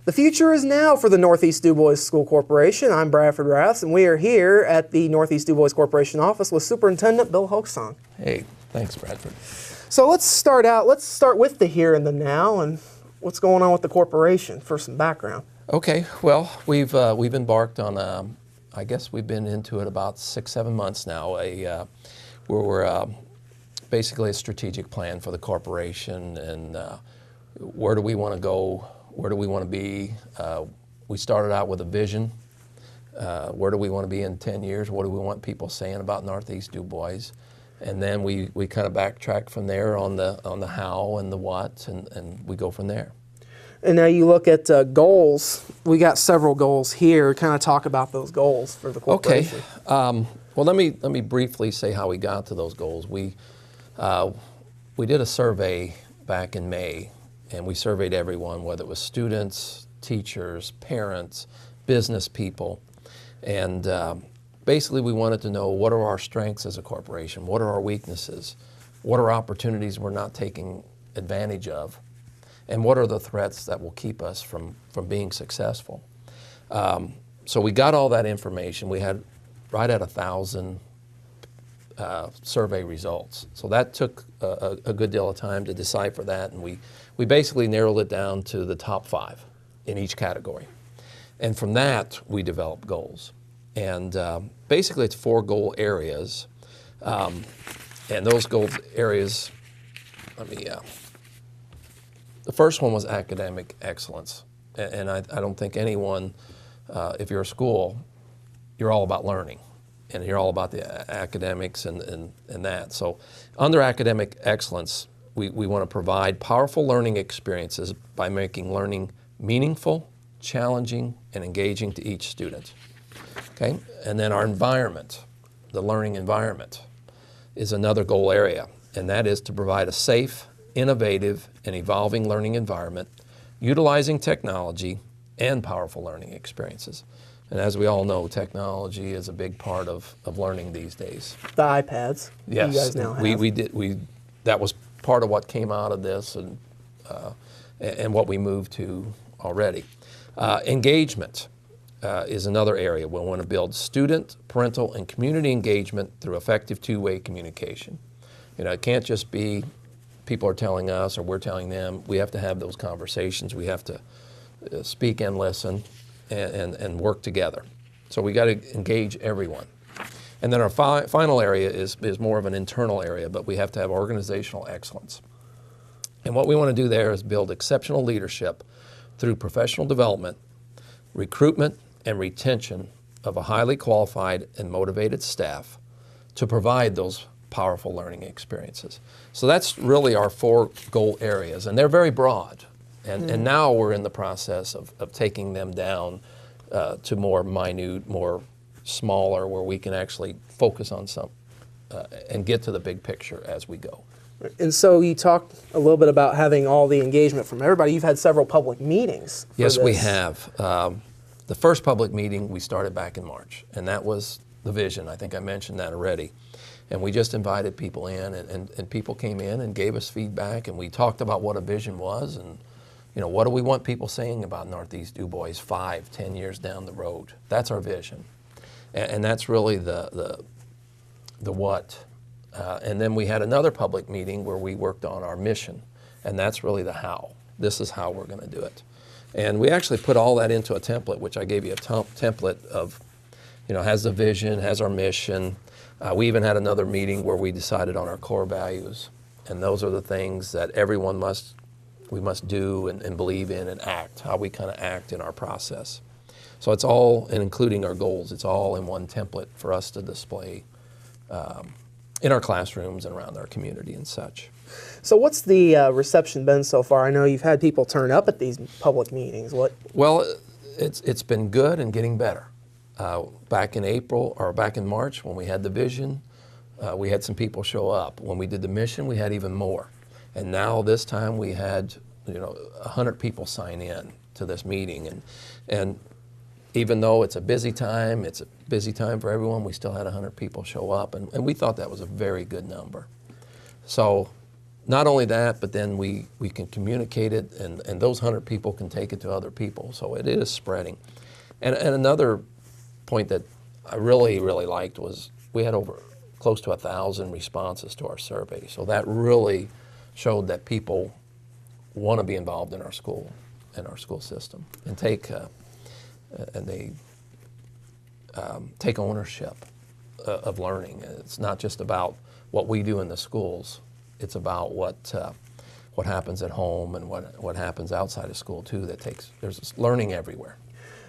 The future is now for the Northeast Dubois School Corporation. I'm Bradford Raths, and we are here at the Northeast Dubois Corporation office with Superintendent Bill Hochgesang. Hey, thanks, Bradford. So let's start with the here and the now and what's going on with the corporation for some background. Okay, well, we've embarked on, I guess we've been into it about 6-7 months now, where we're basically a strategic plan for the corporation and where do we want to go, where do we want to be. We started out with a vision. Where do we want to be in 10 years? What do we want people saying about Northeast Dubois? And then we kind of backtrack from there on the how and the what, and we go from there. And now you look at goals. We got several goals here. Kind of talk about those goals for the corporation. Okay. Well, let me briefly say how we got to those goals. We did a survey back in May, and we surveyed everyone, whether it was students, teachers, parents, business people, and basically we wanted to know what are our strengths as a corporation, what are our weaknesses, what are opportunities we're not taking advantage of, and what are the threats that will keep us from being successful. So we got all that information. We had right at 1,000 survey results. So that took a good deal of time to decipher that, and we basically narrowed it down to the top 5 in each category. And from that, we developed goals. And basically it's 4 goal areas. And those goal areas, the first one was academic excellence. And I don't think anyone, if you're a school, you're all about learning. And you're all about the academics and that. So under academic excellence, we want to provide powerful learning experiences by making learning meaningful, challenging, and engaging to each student. Okay? And then our environment, the learning environment, is another goal area. And that is to provide a safe, innovative, and evolving learning environment, utilizing technology and powerful learning experiences. And as we all know, technology is a big part of learning these days. The iPads. Yes, you guys now have. That was part of what came out of this and what we moved to already. Engagement is another area. We want to build student, parental, and community engagement through effective two-way communication. You know, it can't just be people are telling us or we're telling them. We have to have those conversations. We have to speak and listen and work together. So we got to engage everyone. And then our final area is more of an internal area, but we have to have organizational excellence. And what we want to do there is build exceptional leadership through professional development, recruitment, and retention of a highly qualified and motivated staff to provide those powerful learning experiences. So that's really our 4 goal areas, and they're very broad. And now we're in the process of taking them down to more minute, more smaller, where we can actually focus on some and get to the big picture as we go. And so you talked a little bit about having all the engagement from everybody. You've had several public meetings. Yes, we have. The first public meeting we started back in March, and that was the vision. I think I mentioned that already. And we just invited people in, and people came in and gave us feedback, and we talked about what a vision was, and you know, what do we want people saying about Northeast Dubois 5-10 years down the road? That's our vision, and that's really the what. And then we had another public meeting where we worked on our mission, and that's really the how. This is how we're going to do it. And we actually put all that into a template, which I gave you a template of, you know, has the vision, has our mission. We even had another meeting where we decided on our core values, and those are the things that everyone we must do and believe in and act, how we kind of act in our process. So it's all, and including our goals, it's all in one template for us to display in our classrooms and around our community and such. So what's the reception been so far? I know you've had people turn up at these public meetings. Well, it's been good and getting better. Back in April, or back in March, when we had the vision, we had some people show up. When we did the mission, we had even more. And now this time we had, 100 people sign in to this meeting. And even though it's a busy time for everyone, we still had 100 people show up. And we thought that was a very good number. So not only that, but then we can communicate it, and those 100 people can take it to other people. So it is spreading. And another point that I really liked was we had over close to 1,000 responses to our survey. So that really showed that people want to be involved in our school system, and take ownership of learning. It's not just about what we do in the schools. It's about what happens at home and what happens outside of school too. There's learning everywhere.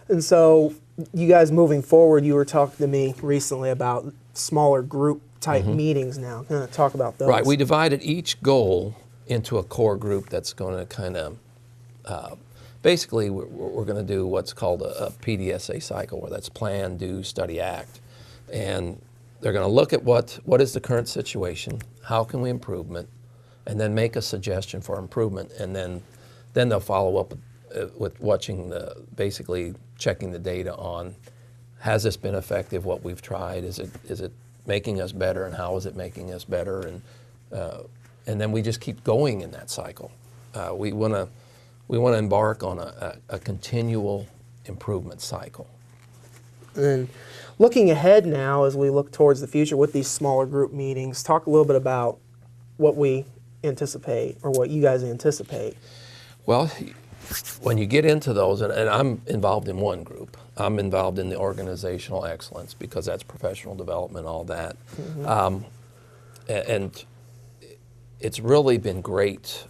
And so, you guys moving forward, you were talking to me recently about smaller group type meetings now. Kind of talk about those. Right. We divided each goal into a core group that's going to kind of, basically we're going to do what's called a PDSA cycle, where that's plan, do, study, act. And they're going to look at what is the current situation, how can we improve it, and then make a suggestion for improvement. And then they'll follow up with watching basically checking the data on, has this been effective, what we've tried, is it making us better, and how is it making us better, and then we just keep going in that cycle. We want to embark on a continual improvement cycle. And looking ahead now, as we look towards the future with these smaller group meetings, talk a little bit about what we anticipate, or what you guys anticipate. Well, when you get into those, and I'm involved in one group, I'm involved in the organizational excellence, because that's professional development, all that. And it's really been great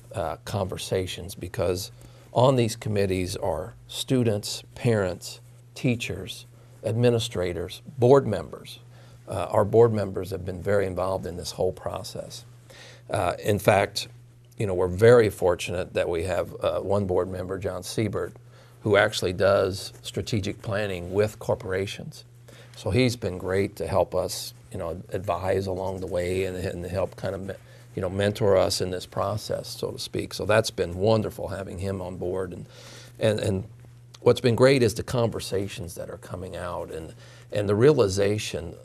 conversations, because on these committees are students, parents, teachers, administrators, board members. Our board members have been very involved in this whole process. In fact, we're very fortunate that we have one board member, John Siebert, who actually does strategic planning with corporations. So he's been great to help us, advise along the way, and help kind of, mentor us in this process, so to speak. So that's been wonderful having him on board. And what's been great is the conversations that are coming out, and the realization,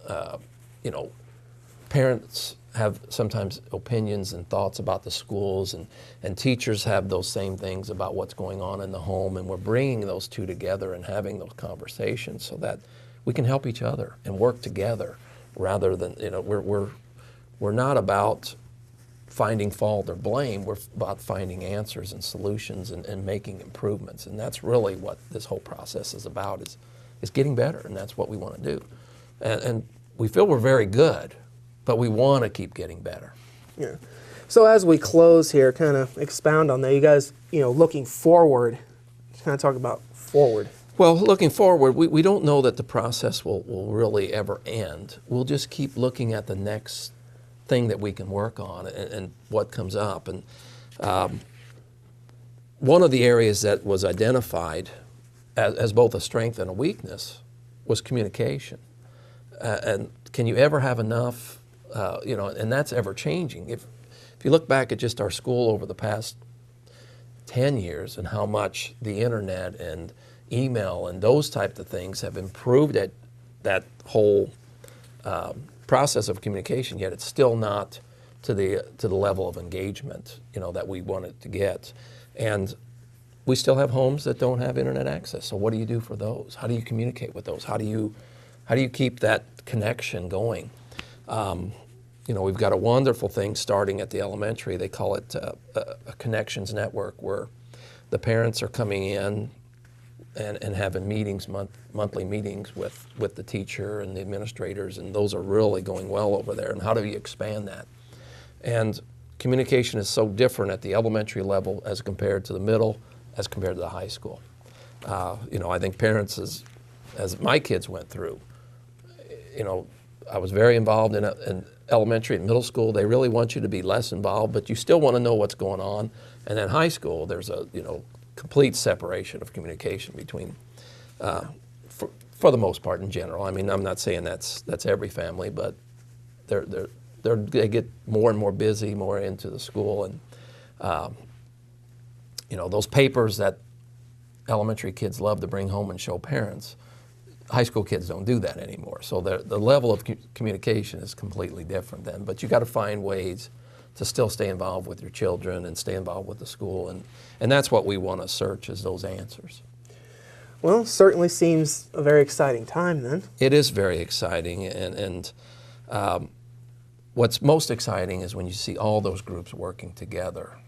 parents have sometimes opinions and thoughts about the schools, and teachers have those same things about what's going on in the home, and we're bringing those two together and having those conversations so that we can help each other and work together, rather than, we're not about finding fault or blame, we're about finding answers and solutions and making improvements. And that's really what this whole process is about, is getting better, and that's what we want to do. And we feel we're very good, but we want to keep getting better. Yeah. So as we close here, kind of expound on that. You guys, looking forward, kind of talk about forward. Well, looking forward, we don't know that the process will really ever end. We'll just keep looking at the next thing that we can work on and what comes up. And one of the areas that was identified as both a strength and a weakness was communication. And can you ever have enough? And that's ever changing. If you look back at just our school over the past 10 years and how much the internet and email and those types of things have improved at that whole process of communication, yet it's still not to the level of engagement that we wanted to get. And we still have homes that don't have internet access. So what do you do for those? How do you communicate with those? How do you keep that connection going? We've got a wonderful thing starting at the elementary. They call it a connections network, where the parents are coming in and having meetings, monthly meetings with the teacher and the administrators, and those are really going well over there. And how do you expand that? And communication is so different at the elementary level as compared to the middle, as compared to the high school. I think parents, as my kids went through, I was very involved in elementary and middle school. They really want you to be less involved, but you still want to know what's going on. And then high school, there's a complete separation of communication between, for the most part in general. I mean, I'm not saying that's every family, but they get more and more busy, more into the school, and those papers that elementary kids love to bring home and show parents, high school kids don't do that anymore. So the level of communication is completely different then. But you got to find ways to still stay involved with your children and stay involved with the school. And that's what we want to search, is those answers. Well, certainly seems a very exciting time then. It is very exciting, and what's most exciting is when you see all those groups working together.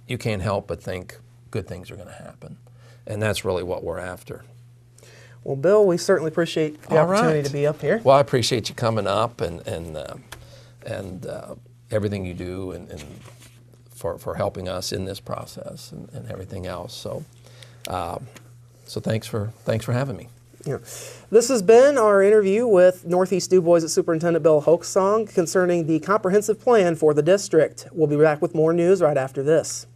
You can't help but think good things are going to happen, and that's really what we're after. Well, Bill, we certainly appreciate the opportunity to be up here. Well, I appreciate you coming up and everything you do and for helping us in this process and everything else. So thanks for having me. Yeah. This has been our interview with Northeast Dubois Superintendent Bill Hochgesang concerning the comprehensive plan for the district. We'll be back with more news right after this.